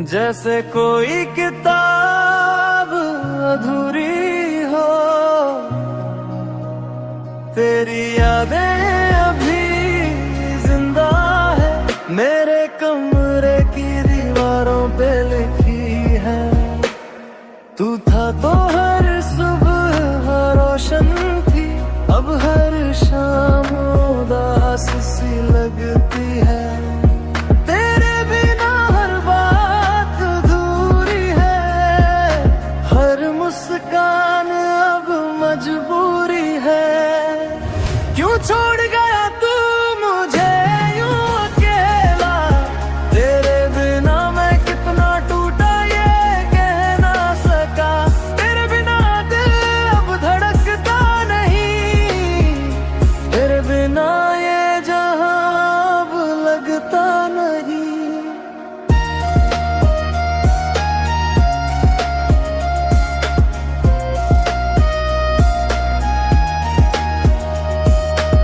जैसे कोई किताब अधूरी हो, तेरी यादें अभी जिंदा है, मेरे कमरे की दीवारों पे लिखी है। तू था तो हर सुबह रोशन थी, अब हर शाम उदास सी लगती है। तेरे बिना हर बात अधूरी है, हर मुस्कान अब मजबूरी है। क्यों छोड़ गया तू मुझे यूं अकेला, तेरे बिना मैं कितना टूटा ये कह ना सका। तेरे बिना दिल अब धड़कता नहीं, तेरे बिना ये जहां अब लगता नहीं।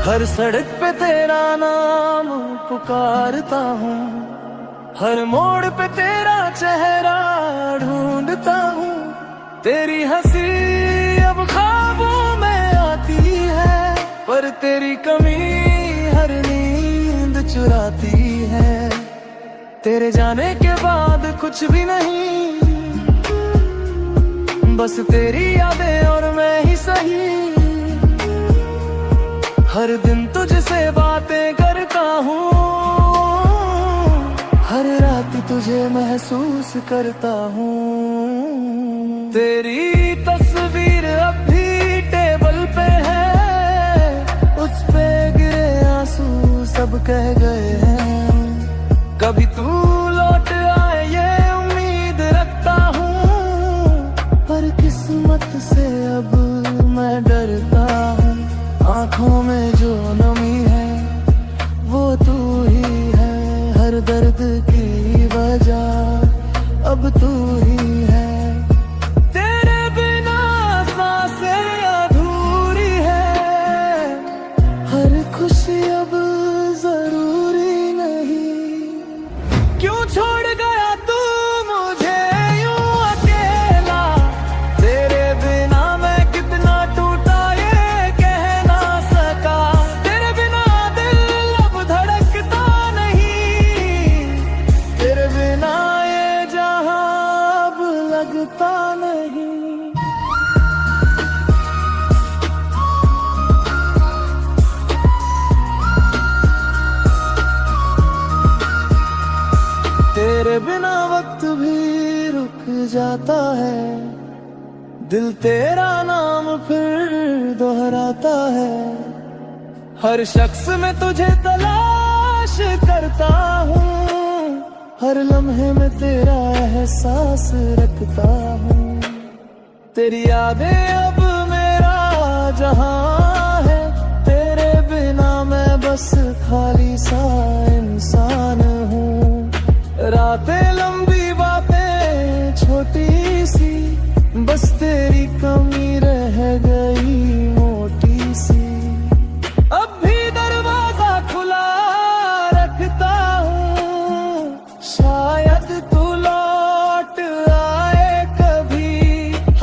हर सड़क पे तेरा नाम पुकारता हूँ, हर मोड़ पे तेरा चेहरा ढूंढता हूँ। तेरी हंसी अब ख्वाबों में आती है, पर तेरी कमी हर नींद चुराती है। तेरे जाने के बाद कुछ भी नहीं, बस तेरी यादें और मैं ही सही। हर दिन तुझसे बातें करता हूँ, हर रात तुझे महसूस करता हूँ। तेरी तस्वीर अब भी टेबल पे है, उस पे गिरे आंसू सब कह गए हैं। कभी तू लौट आए ये उम्मीद रखता हूँ, पर किस्मत से अब मैं डरता हूँ। आँखों में जो नमी है वो तू ही है, हर दर्द की वजह अब तू ही है। तेरे बिना सांसें अधूरी है, हर खुशी अब जरूरी नहीं। क्यों छोड़ गया तू मुझे यूं अकेला, तेरे बिना मैं कितना टूटा ये कह ना सका। तेरे बिना दिल अब धड़कता नहीं, तेरे बिना ये जहां अब लगता नहीं। तेरे बिना वक्त भी रुक जाता है, दिल तेरा नाम फिर दोहराता है। हर शख्स में तुझे तलाश करता हूँ, हर लम्हे में तेरा एहसास रखता हूँ। तेरी यादें अब मेरा जहां है, तेरे बिना मैं बस खाली सा इंसान हूँ। रातें लंबी बातें छोटी सी, बस तेरी कमी रह गई मोटी सी। अब भी दरवाजा खुला रखता हूँ, शायद तू लौट आए कभी।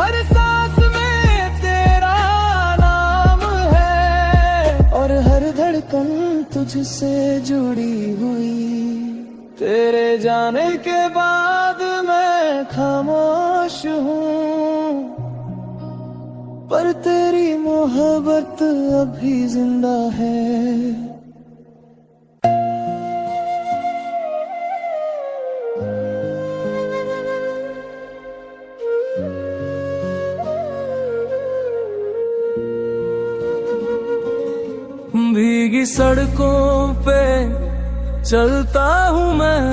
हर सांस में तेरा नाम है, और हर धड़कन तुझसे जुड़ी हुई। तेरे जाने के बाद मैं खामोश हूँ, पर तेरी मोहब्बत अभी जिंदा है। भीगी सड़कों पे चलता हूँ मैं,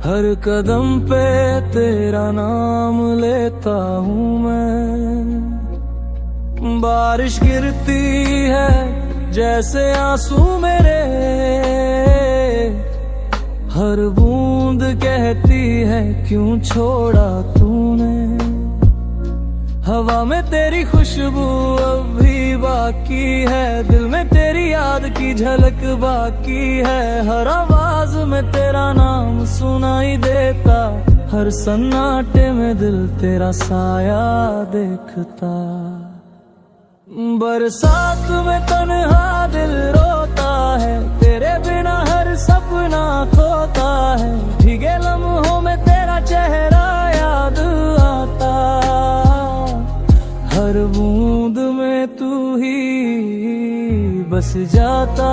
हर कदम पे तेरा नाम लेता हूँ मैं। बारिश गिरती है जैसे आंसू मेरे, हर बूंद कहती है क्यों छोड़ा तूने। हवा में तेरी खुशबू अभी बाकी है, दिल में तेरी याद की झलक बाकी है। हर आवाज में में तेरा नाम सुनाई देता, हर सन्नाटे में दिल तेरा साया देखता। बरसात में तन्हा दिल रोता है, तेरे बिना हर सपना खोता है। भीगे लम्हों में तेरा चेहरा याद आता, हर बूंद में तू ही बस जाता।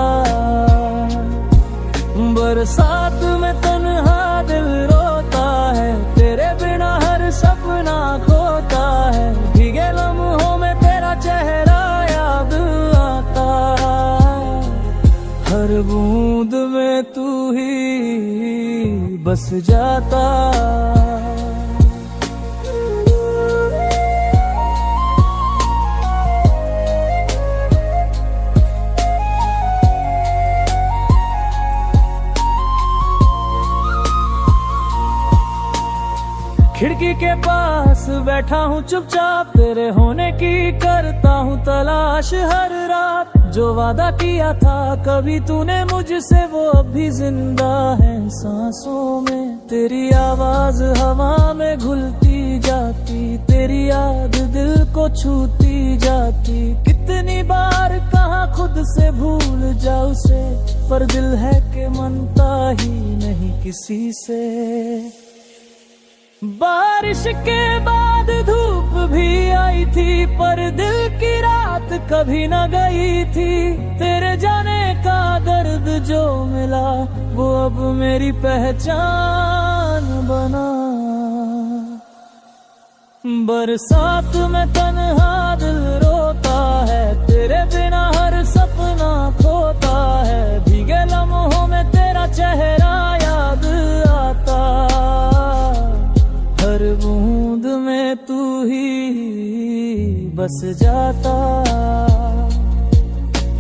बरसात में तन्हा दिल रोता है, तेरे बिना हर सपना खोता है। भीगे लम्हों में तेरा चेहरा याद आता, हर बूंद में तू ही बस जाता। खिड़की के पास बैठा हूँ चुपचाप, तेरे होने की करता हूँ तलाश हर रात। जो वादा किया था कभी तूने मुझसे, वो अब भी जिंदा है सांसों में। तेरी आवाज हवा में घुलती जाती, तेरी याद दिल को छूती जाती। कितनी बार कहा खुद से भूल जाऊं उसे, पर दिल है कि मनता ही नहीं किसी से। बारिश के बाद धूप भी आई थी, पर दिल की रात कभी न गई थी। तेरे जाने का दर्द जो मिला, वो अब मेरी पहचान बना। बरसात में तन्हा दिल रोता है, तेरे बिना हर सपना खोता है। भीगे लम्हों में तेरा चेहरा याद आता, हर बूंद में तू ही बस जाता।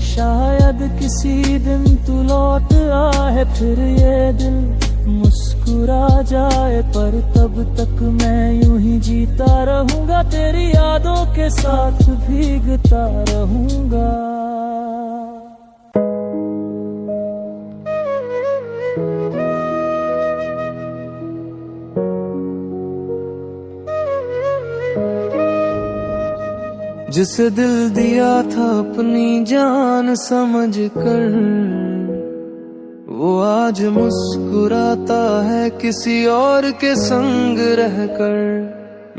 शायद किसी दिन तू लौट आए, फिर ये दिल मुस्कुरा जाए। पर तब तक मैं यूं ही जीता रहूंगा, तेरी यादों के साथ भीगता रहूंगा। जिसे दिल दिया था अपनी जान समझ कर, वो आज मुस्कुराता है किसी और के संग रहकर।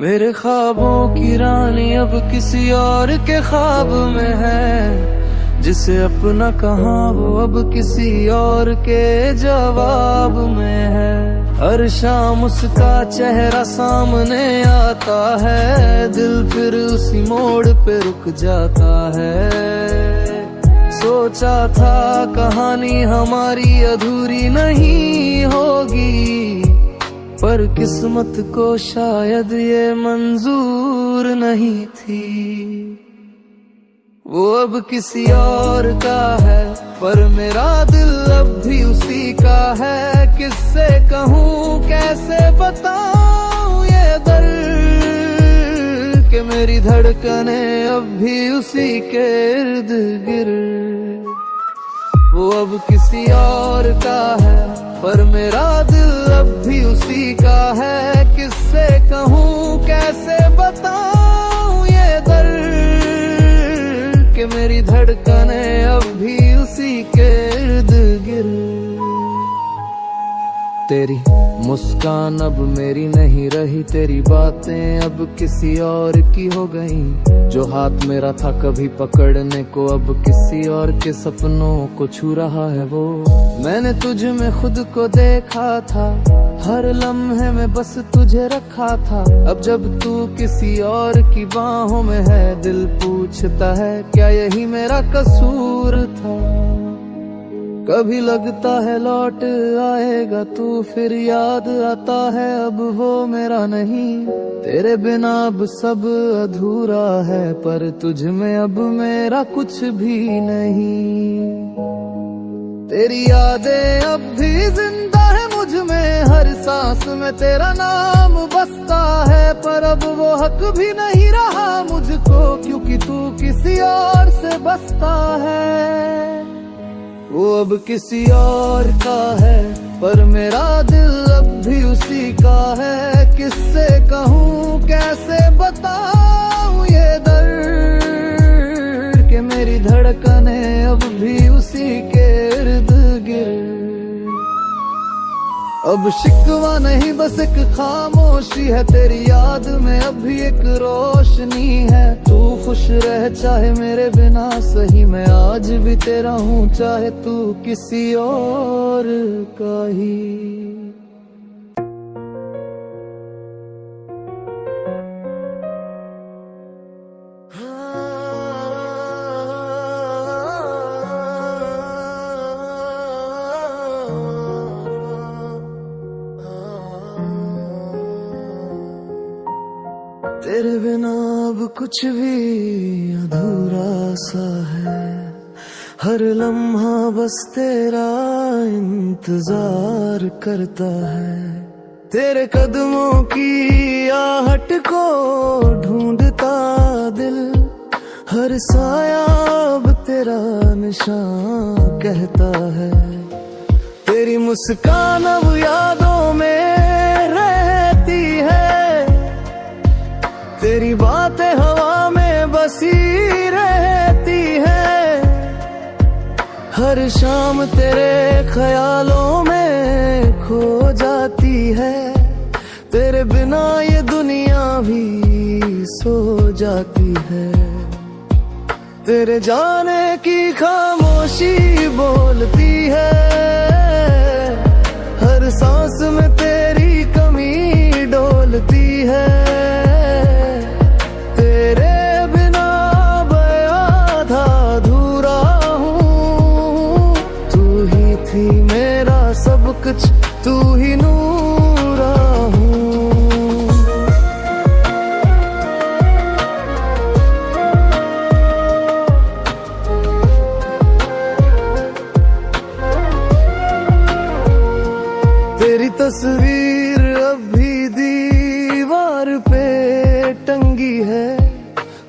मेरे ख्वाबों की रानी अब किसी और के ख्वाब में है। जिसे अपना कहा वो अब किसी और के जवाब में है। हर शाम उसका चेहरा सामने आता है, दिल फिर उसी मोड़ पे रुक जाता है। सोचा था कहानी हमारी अधूरी नहीं होगी, पर किस्मत को शायद ये मंजूर नहीं थी। वो अब किसी और का है, पर मेरा दिल अब भी उसी का है। किससे कहूँ कैसे बताऊँ ये दर्द, कि मेरी धड़कने अब भी उसी के इर्द गिर्द। वो अब किसी और का है, पर मेरा दिल अब भी उसी का है। किससे कहूँ कैसे बताऊँ ये दर्द, कि मेरी धड़कने अब भी उसी के इर्द गिर्द। तेरी मुस्कान अब मेरी नहीं रही, तेरी बातें अब किसी और की हो गई। जो हाथ मेरा था कभी पकड़ने को, अब किसी और के सपनों को छू रहा है वो। मैंने तुझ में खुद को देखा था, हर लम्हे में बस तुझे रखा था। अब जब तू किसी और की बाहों में है, दिल पूछता है क्या यही मेरा कसूर था। कभी लगता है लौट आएगा तू, फिर याद आता है अब वो मेरा नहीं। तेरे बिना अब सब अधूरा है, पर तुझ में अब मेरा कुछ भी नहीं। तेरी यादें अब भी जिंदा है मुझ में, हर सांस में तेरा नाम बसता है। पर अब वो हक भी नहीं रहा मुझको, क्योंकि तू किसी और से बसता है। वो अब किसी और का है, पर मेरा दिल अब भी उसी का है। किससे कहूँ कैसे बताऊँ ये दर्द कि मेरी धड़कनें अब भी उसी के इर्द गिर्द। अब शिकवा नहीं बस एक खामोशी है, तेरी याद में अभी एक रोशनी है। तू खुश रह चाहे मेरे बिना सही, मैं आज भी तेरा हूँ चाहे तू किसी और का ही। तेरे बिना अब कुछ भी अधूरा सा है, हर लम्हा बस तेरा इंतजार करता है। तेरे कदमों की आहट को ढूंढता दिल, हर साया अब तेरा निशान कहता है। तेरी मुस्कान अब यादों में रहती है, तेरी बातें हवा में बसी रहती है। हर शाम तेरे ख्यालों में खो जाती है, तेरे बिना ये दुनिया भी सो जाती है। तेरे जाने की खामोशी बोलती है, हर सांस में तेरी कमी डोलती है। कुछ तू ही नूरा हूँ। तेरी तस्वीर अब भी दीवार पे टंगी है,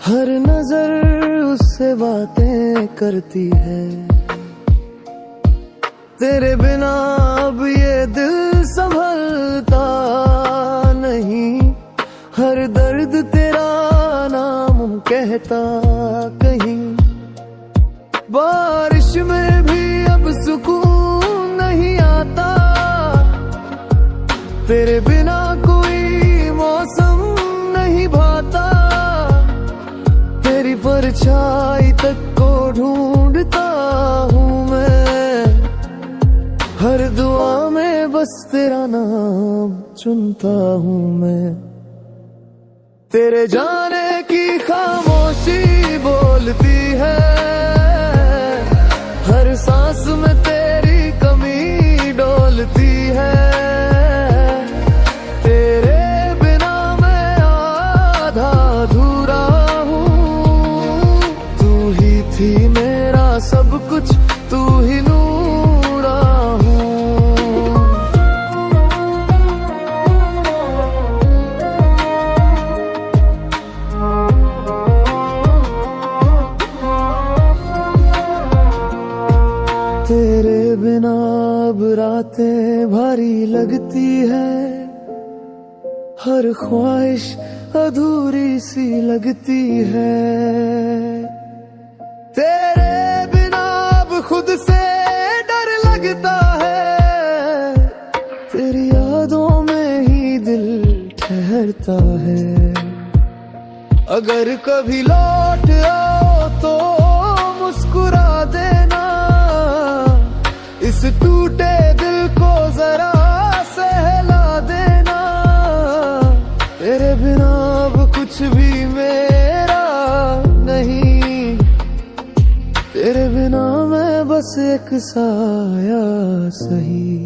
हर नजर उससे बातें करती है। तेरे बिना अब ये दिल संभलता नहीं, हर दर्द तेरा नाम कहता कहीं। बारिश में भी अब सुकून नहीं आता, तेरे बिना कोई मौसम नहीं भाता। तेरी परछाई तक को ढूंढता हूँ मैं, हर दुआ में बस तेरा नाम चुनता हूँ मैं। तेरे जाने की खामोशी बोलती है, हर सांस में तेरी कमी डोलती है। तेरे बिना मैं आधा अधूरा हूँ, तू ही थी मेरा सब कुछ, तू ही नूरा हूँ। तेरे बिना अब रातें भारी लगती है, हर ख्वाहिश अधूरी सी लगती है। तेरे बिना अब खुद से डर लगता है, तेरी यादों में ही दिल ठहरता है। अगर कभी लौट आओ तो मुस्कुरा देना, इस टूटे दिल को जरा सहला देना। तेरे बिना अब कुछ भी मेरा नहीं, तेरे बिना मैं बस एक साया सही।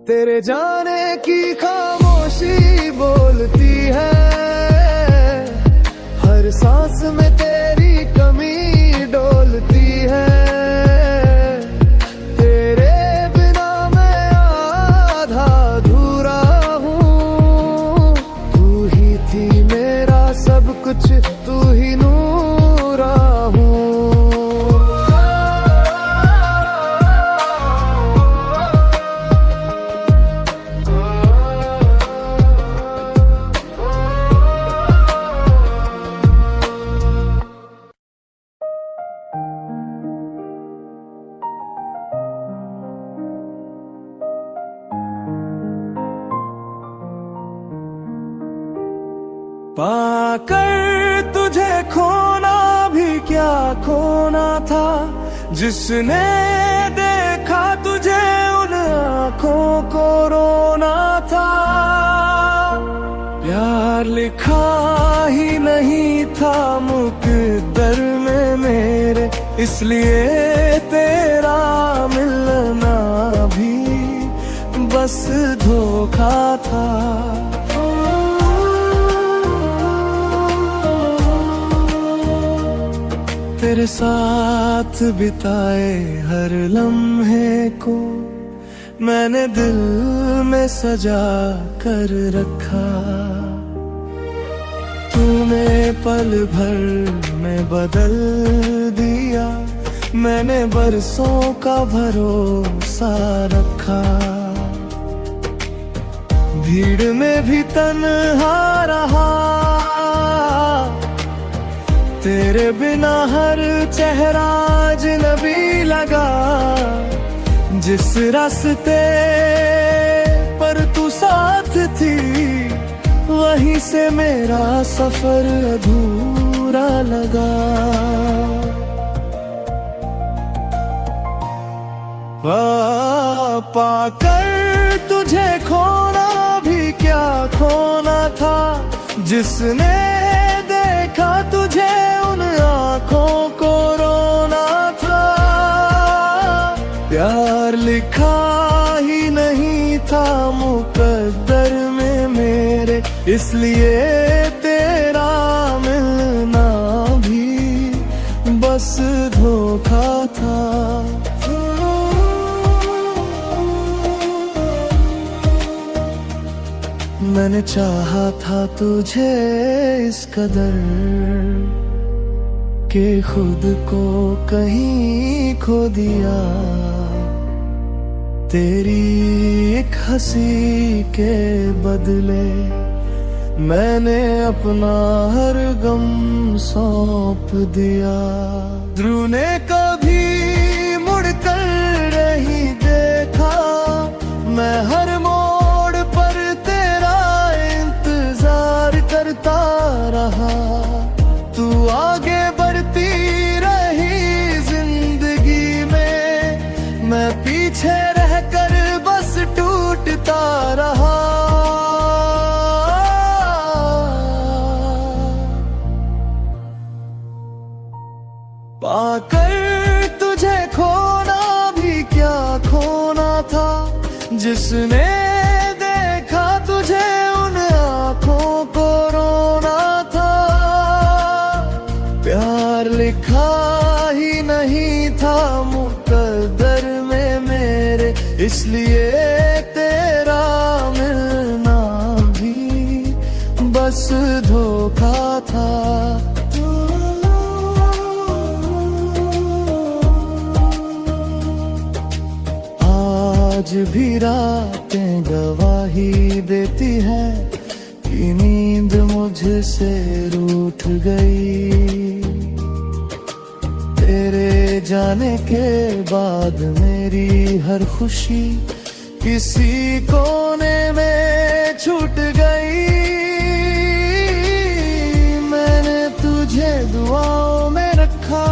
तेरे जाने की खामोशी बोलती है, हर सांस में तेरी कमी डोलती है। कुछ तू ही नूरा हूँ। पाकर तुझे खोना भी क्या खोना था, जिसने देखा तुझे उन आँखों को रोना था। प्यार लिखा ही नहीं था मुकद्दर में मेरे, इसलिए तेरा मिलना भी बस धोखा था। तेरे साथ बिताए हर लम्हे को मैंने दिल में सजा कर रखा। तूने पल भर में बदल दिया, मैंने बरसों का भरोसा रखा। भीड़ में भी तन्हा रहा, तेरे बिना हर चेहरा अजनबी लगा। जिस रास्ते पर तू साथ थी, वहीं से मेरा सफर अधूरा लगा। पाकर तुझे खोना भी क्या खोना था, जिसने देखा तुझे उन आँखों को रोना था। प्यार लिखा ही नहीं था मुकद्दर में मेरे, इसलिए तेरा मिलना भी बस धोखा था। मैंने चाहा था तुझे इस कदर के खुद को कहीं खो दिया। तेरी एक हंसी के बदले मैंने अपना हर गम सौंप दिया। ध्रुव ने कभी मुड़कर नहीं देखा, मैं हर मोड़ पर तेरा इंतजार करता रहा। तू आगे बढ़ती रही जिंदगी में, मैं पीछे रहकर बस टूटता रहा। पाकर तुझे खोना भी क्या खोना था, जिसने देखा तुझे उन आँखों को रोना था। प्यार लिखा ही नहीं था मुकद्दर में मेरे, इसलिए तेरा मिलना भी बस धोखा था। आज भी रातें गवाही देती हैं कि नींद मुझसे रूठ गई। तेरे जाने के बाद मेरी हर खुशी किसी कोने में छूट गई। मैंने तुझे दुआओं में रखा,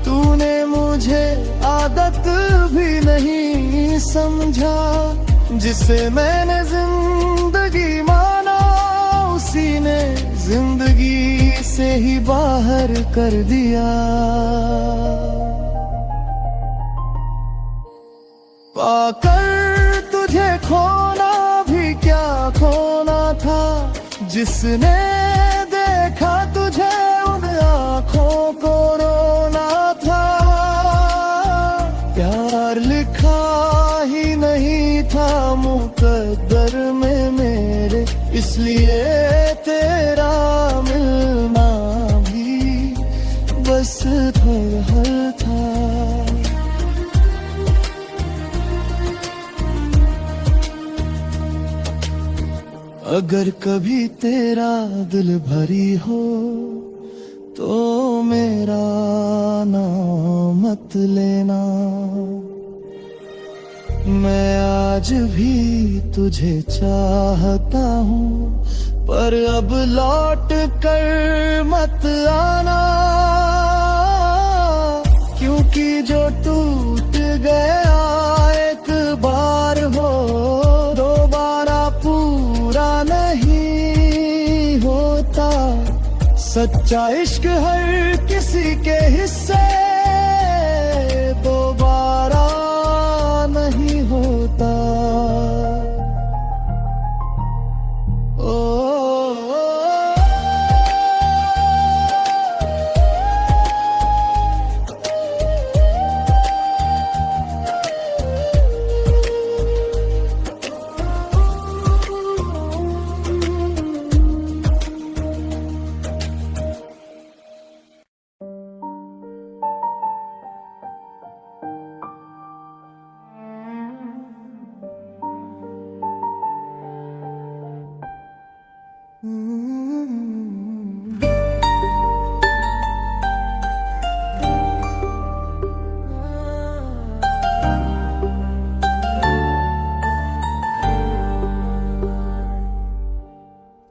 तूने मुझे आदत भी नहीं समझा। जिसे मैंने जिंदगी माना, उसी ने जिंदगी से ही बाहर कर दिया। पाकर तुझे खोना भी क्या खोना था, जिसने देखा तुझे उन आँखों को रोना था। प्यार लिखा ही नहीं था मुकद्दर में मेरे, इसलिए तेरा मिलना भी बस हल था। अगर कभी तेरा दिल भरी हो तो मेरा नाम मत लेना। मैं आज भी तुझे चाहता हूँ, पर अब लौट कर मत आना, क्योंकि जो टूट गया एक बार हो दोबारा पूरा नहीं होता। सच्चा इश्क हर किसी के हिस्से दोबारा नहीं होता।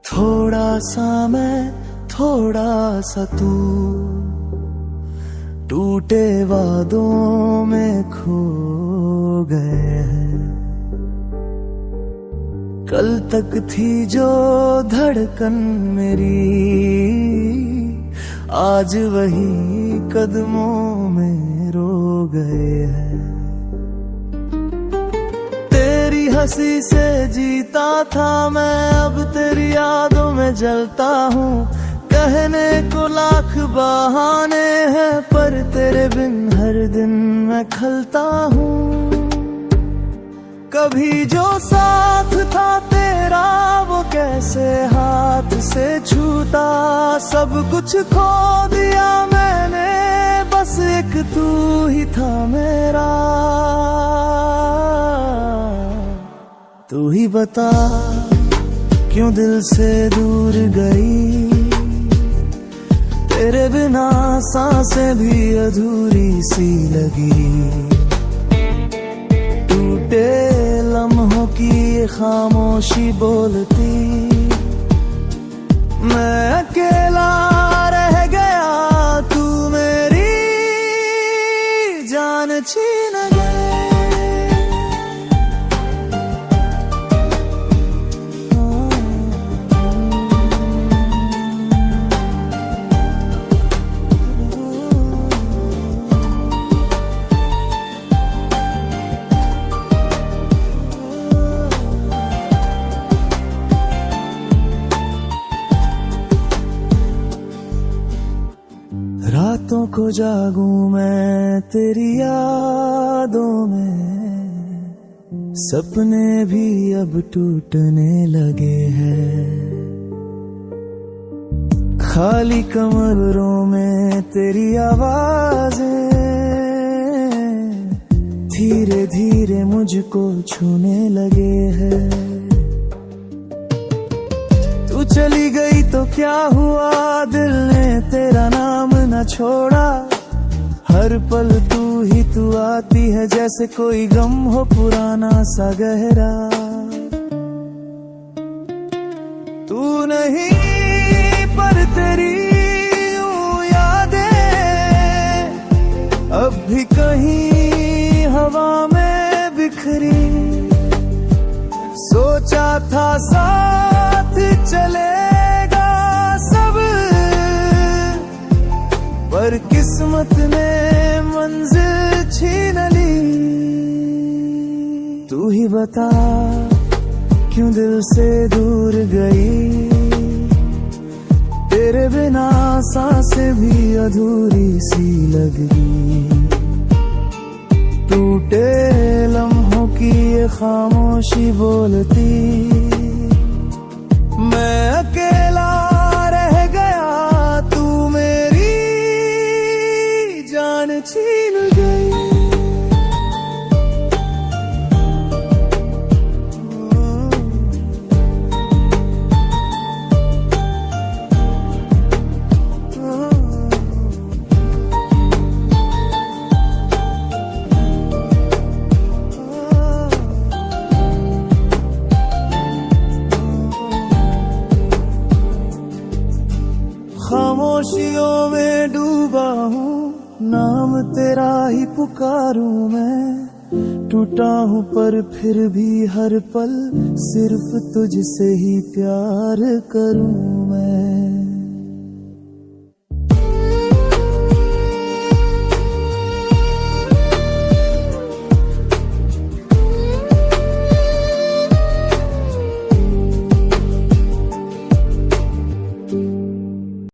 थोड़ा सा मैं थोड़ा सा तू, टूटे वादों में खो गए हैं। कल तक थी जो धड़कन मेरी, आज वही कदमों में रो गए हैं। तेरी हंसी से जीता था मैं, अब तेरी यादों में जलता हूँ। कहने को लाख बहाने हैं, पर तेरे बिन हर दिन मैं खलता हूँ। कभी जो साथ था तेरा वो कैसे हाथ से छूटा, सब कुछ खो दिया मैंने, बस एक तू ही था मेरा। तू ही बता क्यों दिल से दूर गई, तेरे बिना सांसें भी अधूरी सी लगी। टूटे लम्हों की ये खामोशी बोलती, मैं अकेला रह गया, तू मेरी जान छीन गई। रातों को जागूं मैं तेरी यादों में, सपने भी अब टूटने लगे हैं। खाली कमरों में तेरी आवाजें धीरे धीरे मुझको छूने लगे हैं। तू चली गई तो क्या हुआ, दिल ने तेरा नाम न छोड़ा। हर पल तू ही तू आती है, जैसे कोई गम हो पुराना सा गहरा। तू नहीं पर तेरी यूं यादें अब भी कहीं हवा में बिखरी। सोचा था साथ चलेगा सब, पर किस्मत ने मंजिल छीन ली। तू ही बता क्यों दिल से दूर गई, तेरे बिना सांसें भी अधूरी सी लगी। टूटे लम्हों की ये खामोशी बोलती, मैं अकेला रह गया, तू मेरी जान छीन गई। तेरा ही पुकारूं मैं, टूटा हूँ पर फिर भी हर पल सिर्फ तुझसे ही प्यार करूं मैं।